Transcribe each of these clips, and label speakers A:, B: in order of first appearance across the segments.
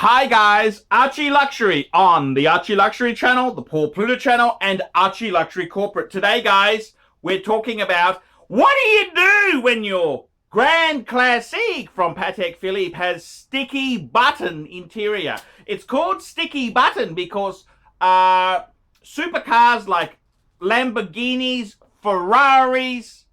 A: Hi guys, Archie Luxury on the Archie Luxury channel, the Paul Pluto channel, and Archie Luxury Corporate. Today guys, we're talking about what do you do when your Grand Classique from Patek Philippe has sticky button interior. It's called sticky button because supercars like Lamborghinis, Ferraris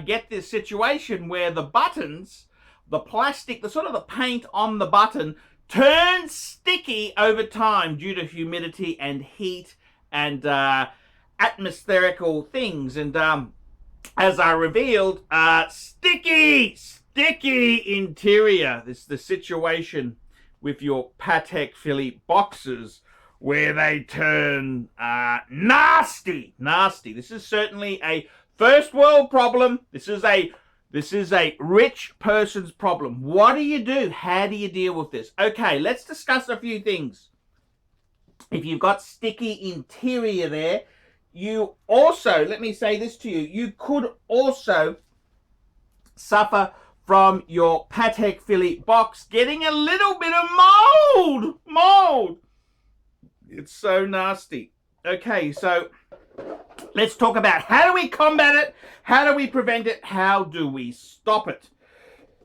A: get this situation where the buttons, the plastic, the sort of the paint on the button turns sticky over time due to humidity and heat and atmospherical things. And as I revealed, sticky interior. This is the situation with your Patek Philippe boxes where they turn nasty. This is certainly a first world problem. This is a rich person's problem. What do you do? How do you deal with this? Okay, let's discuss a few things. If you've got sticky interior there, you also, let me say this to you, you could also suffer from your Patek Philippe box getting a little bit of mold. It's so nasty. Okay, so let's talk about how do we combat it, how do we prevent it, how do we stop it.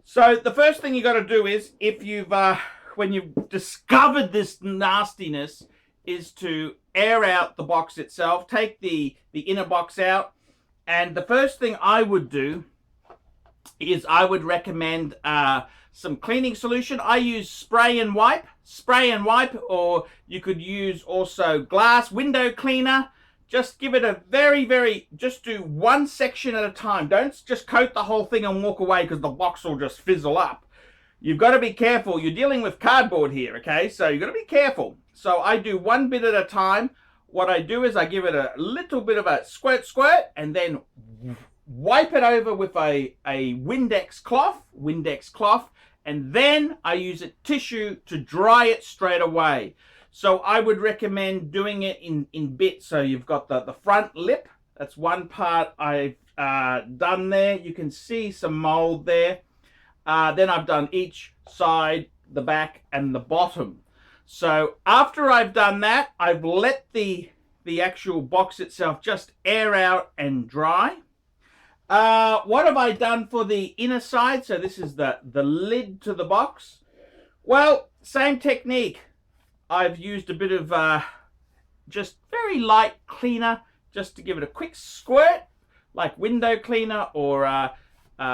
A: So the first thing you got to do is, if you've when you've discovered this nastiness, is to air out the box itself. Take the inner box out, and the first thing I would do is I would recommend some cleaning solution. I use spray and wipe, or you could use also glass window cleaner. Just give it a just do one section at a time. Don't just coat the whole thing and walk away because the box will just fizzle up. You've got to be careful. You're dealing with cardboard here, okay? So you've got to be careful. So I do one bit at a time. What I do is I give it a little bit of a squirt, and then wipe it over with a Windex cloth, and then I use a tissue to dry it straight away. So I would recommend doing it in bits. So you've got the front lip. That's one part I've done there. You can see some mold there. Then I've done each side, the back, and the bottom. So after I've done that, I've let the actual box itself just air out and dry. What have I done for the inner side? So this is the lid to the box. Well, same technique. I've used a bit of just very light cleaner just to give it a quick squirt, like window cleaner or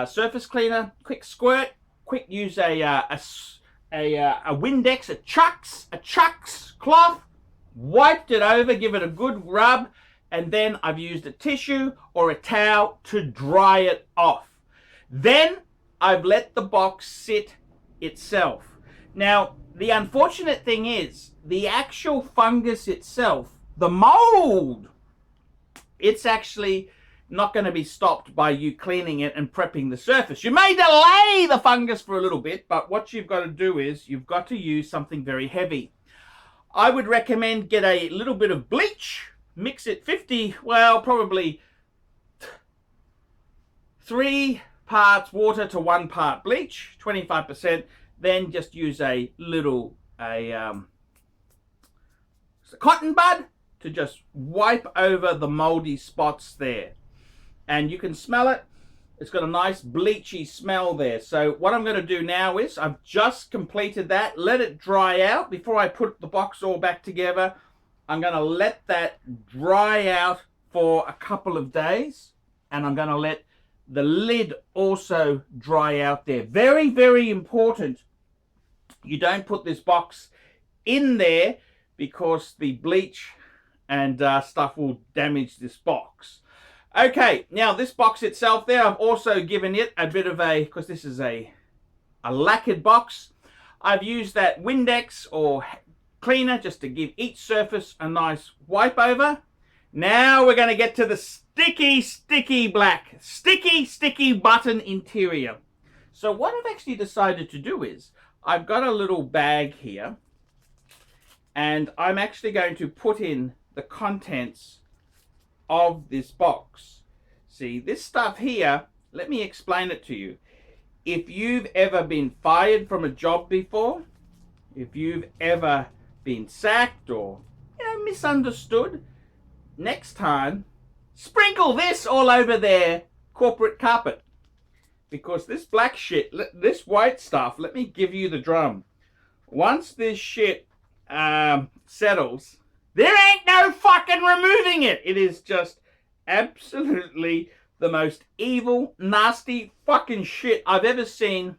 A: surface cleaner. Quick squirt. Quick use a Windex, a Chucks cloth. Wiped it over, give it a good rub, and then I've used a tissue or a towel to dry it off. Then I've let the box sit itself. Now, the unfortunate thing is, the actual fungus itself, the mold, it's actually not going to be stopped by you cleaning it and prepping the surface. You may delay the fungus for a little bit, but what you've got to do is you've got to use something very heavy. I would recommend get a little bit of bleach, mix it probably 3 parts water to 1 part bleach, 25%. Then just use a cotton bud to just wipe over the moldy spots there. And you can smell it. It's got a nice bleachy smell there. So what I'm going to do now is I've just completed that. Let it dry out before I put the box all back together. I'm going to let that dry out for a couple of days. And I'm going to let the lid also dry out there. Very, very important. You don't put this box in there because the bleach and stuff will damage this box. Okay, now this box itself there, I've also given it a bit of because this is a lacquered box, I've used that Windex or cleaner just to give each surface a nice wipe over. Now we're going to get to the sticky black, sticky button interior. So what I've actually decided to do is, I've got a little bag here, and I'm actually going to put in the contents of this box. See, this stuff here, let me explain it to you. If you've ever been fired from a job before, if you've ever been sacked or, misunderstood, next time, sprinkle this all over their corporate carpet. Because this black shit, this white stuff, let me give you the drum. Once this shit settles, there ain't no fucking removing it. It is just absolutely the most evil, nasty fucking shit I've ever seen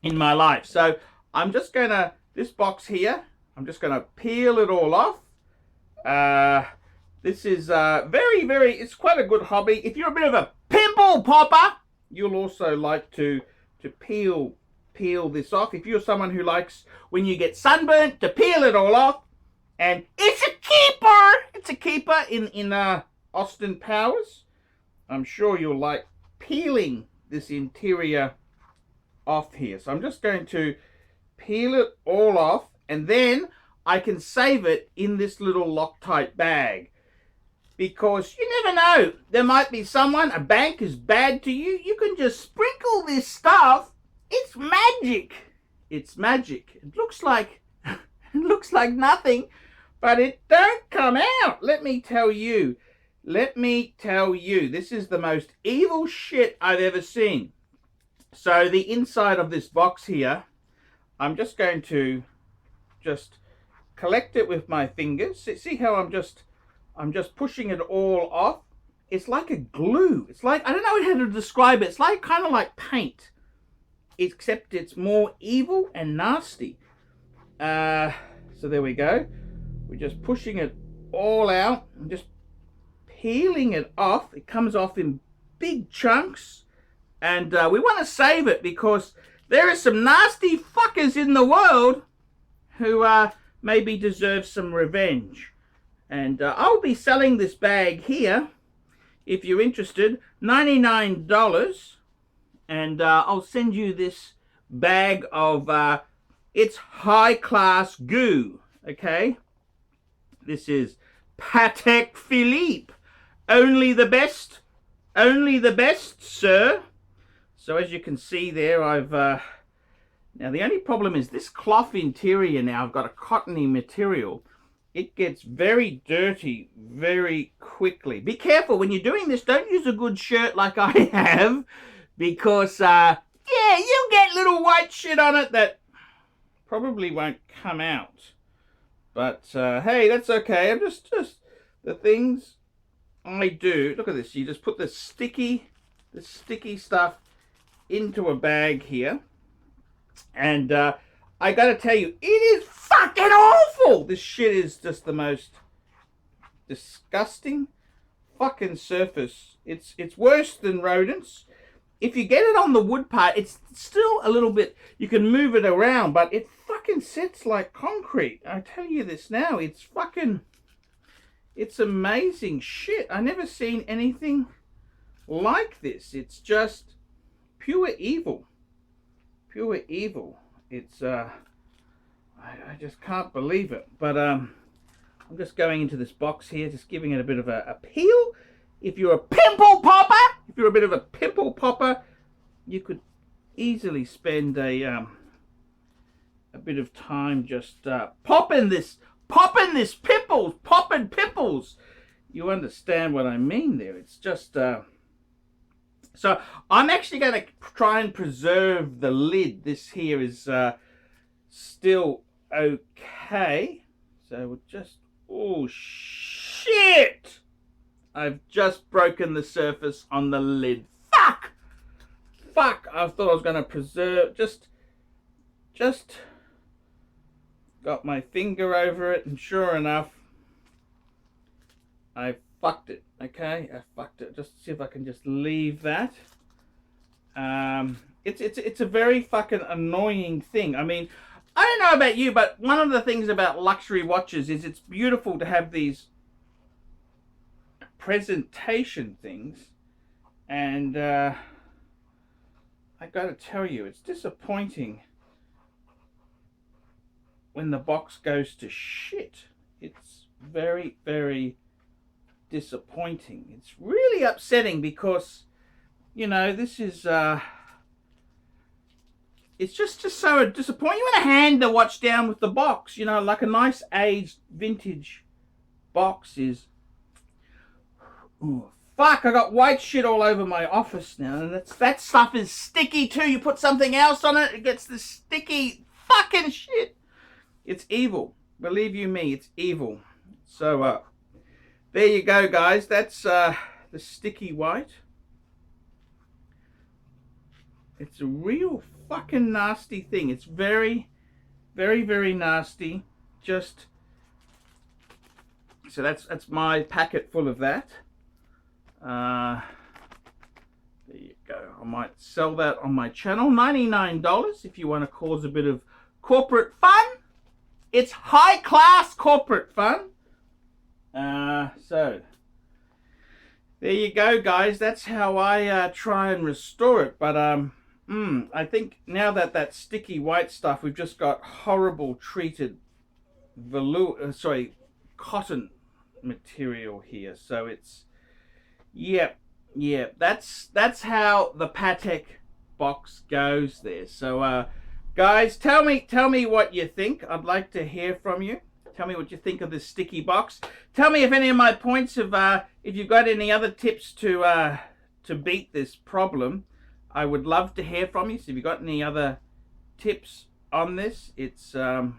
A: in my life. So I'm just gonna, this box here, I'm just gonna peel it all off. This is it's quite a good hobby. If you're a bit of a pimple popper, you'll also like to peel this off. If you're someone who likes, when you get sunburnt, to peel it all off. And it's a keeper! It's a keeper in Austin Powers. I'm sure you'll like peeling this interior off here. So I'm just going to peel it all off, and then I can save it in this little Loctite bag. Because you never know, there might be someone, a bank is bad to you. You can just sprinkle this stuff. It's magic. It's magic. It looks like nothing, but it don't come out. Let me tell you, this is the most evil shit I've ever seen. So the inside of this box here, I'm just going to collect it with my fingers. See how I'm just pushing it all off. It's like a glue. It's like, I don't know how to describe it. It's like kind of like paint, except it's more evil and nasty. So there we go. We're just pushing it all out and just peeling it off. It comes off in big chunks, and we want to save it because there are some nasty fuckers in the world who maybe deserve some revenge. And I'll be selling this bag here, if you're interested, $99. And I'll send you this bag of, it's high-class goo, okay? This is Patek Philippe. Only the best, sir. So as you can see there, I've, now the only problem is this cloth interior now, I've got a cottony material. It gets very dirty very quickly. Be careful when you're doing this. Don't use a good shirt like I have, because yeah, you'll get little white shit on it that probably won't come out. But hey, that's okay. I'm just the things I do. Look at this. You just put the sticky stuff into a bag here, and I gotta tell you, it is fucking awful. This shit is just the most disgusting fucking surface. It's worse than rodents. If you get it on the wood part, it's still a little bit, you can move it around, but it fucking sits like concrete. I tell you this now, it's amazing shit. I never seen anything like this. It's just pure evil. Pure evil. It's I just can't believe it. But I'm just going into this box here, just giving it a bit of a peel. If you're a pimple popper, you could easily spend a bit of time just popping pimples. You understand what I mean there? It's just so I'm actually going to try and preserve the lid. This here is still okay. So we'll just, oh shit! I've just broken the surface on the lid. Fuck! I thought I was going to preserve, just got my finger over it, and sure enough, I fucked it. Okay, I fucked it. Just see if I can just leave that. It's a very fucking annoying thing. I mean, I don't know about you, but one of the things about luxury watches is it's beautiful to have these presentation things, and I gotta tell you, it's disappointing when the box goes to shit. It's very, very disappointing. It's really upsetting because, you know, this is it's just so disappointing. You want to hand the watch down with the box, you know, like a nice aged vintage box is. Ooh, fuck, I got white shit all over my office now. And that stuff is sticky too. You put something else on it, it gets the sticky fucking shit. It's evil. Believe you me, it's evil. So, there you go, guys. That's the sticky white. It's a real fucking nasty thing. It's very, very, very nasty. Just so that's my packet full of that. There you go. I might sell that on my channel. $99 if you want to cause a bit of corporate fun. It's high class corporate fun. So there you go, guys. That's how I try and restore it. But I think now that sticky white stuff, we've just got horrible treated cotton material here. So it's, yep, that's how the Patek box goes there. So guys, tell me what you think. I'd like to hear from you. Tell me what you think of this sticky box. Tell me if any of my points have, if you've got any other tips to beat this problem. I would love to hear from you. So if you've got any other tips on this, it's an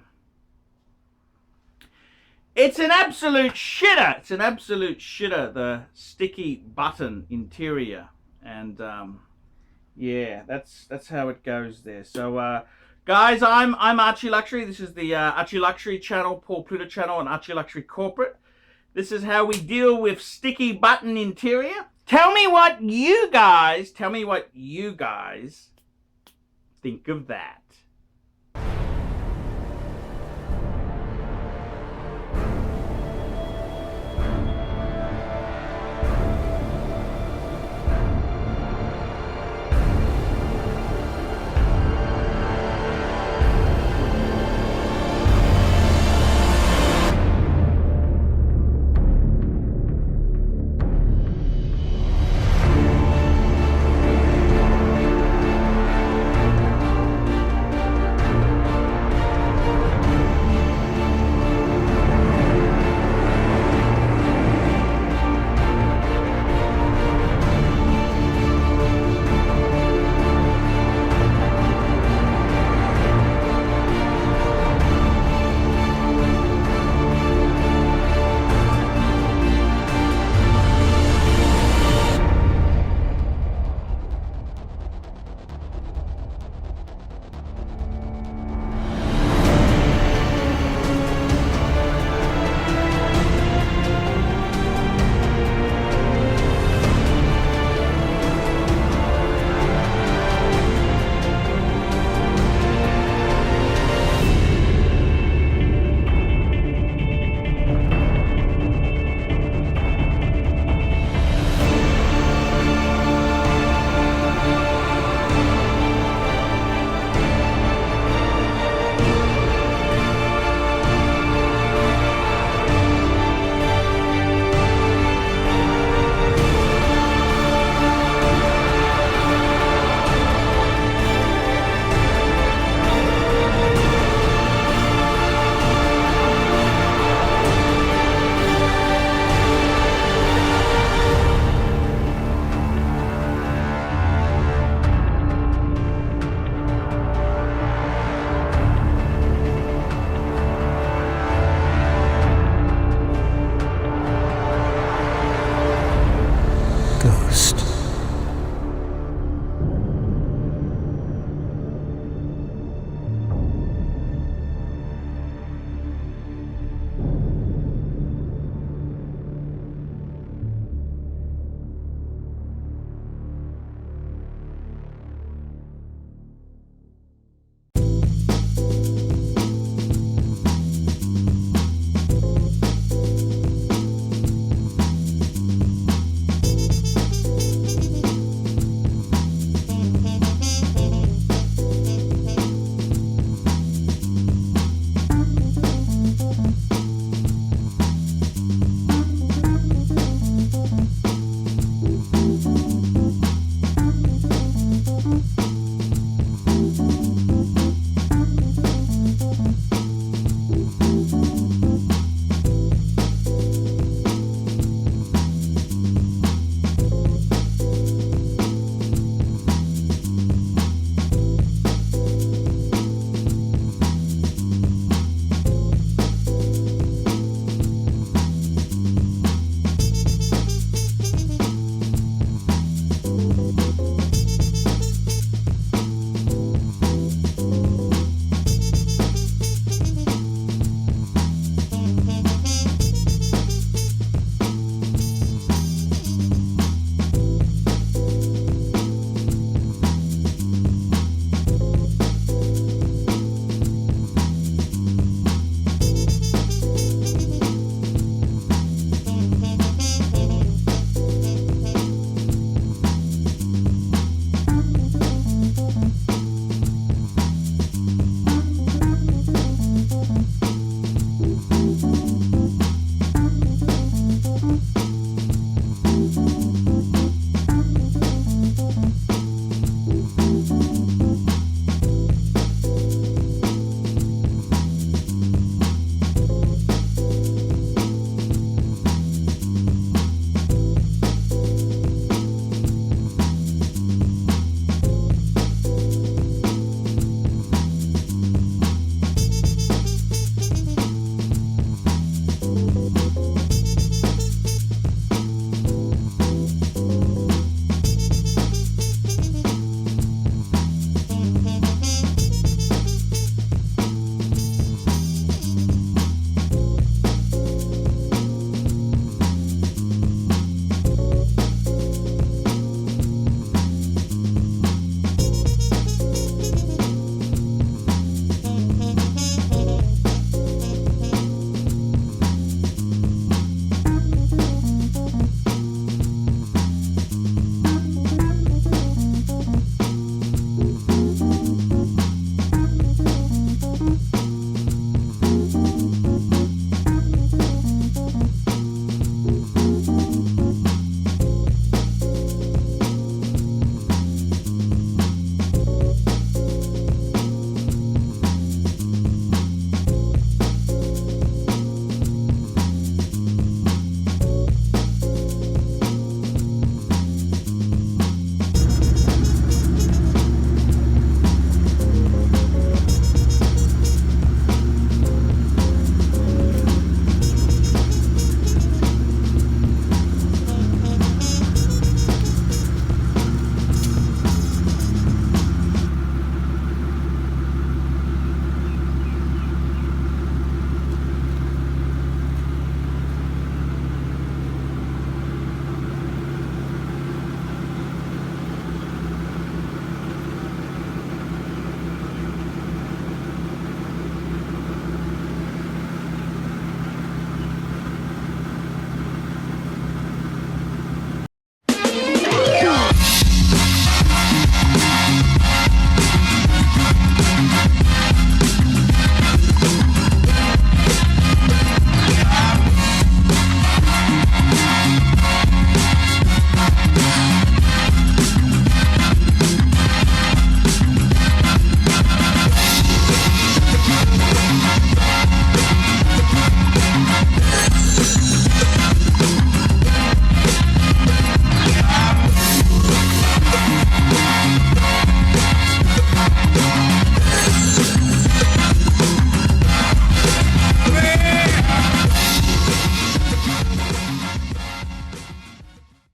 A: absolute shitter. It's an absolute shitter, the sticky button interior. And yeah, that's how it goes there. So guys, I'm ArchieLuxury. This is the ArchieLuxury channel, Paul Pluta channel, and ArchieLuxury corporate. This is how we deal with sticky button interior. Tell me what you guys think of that.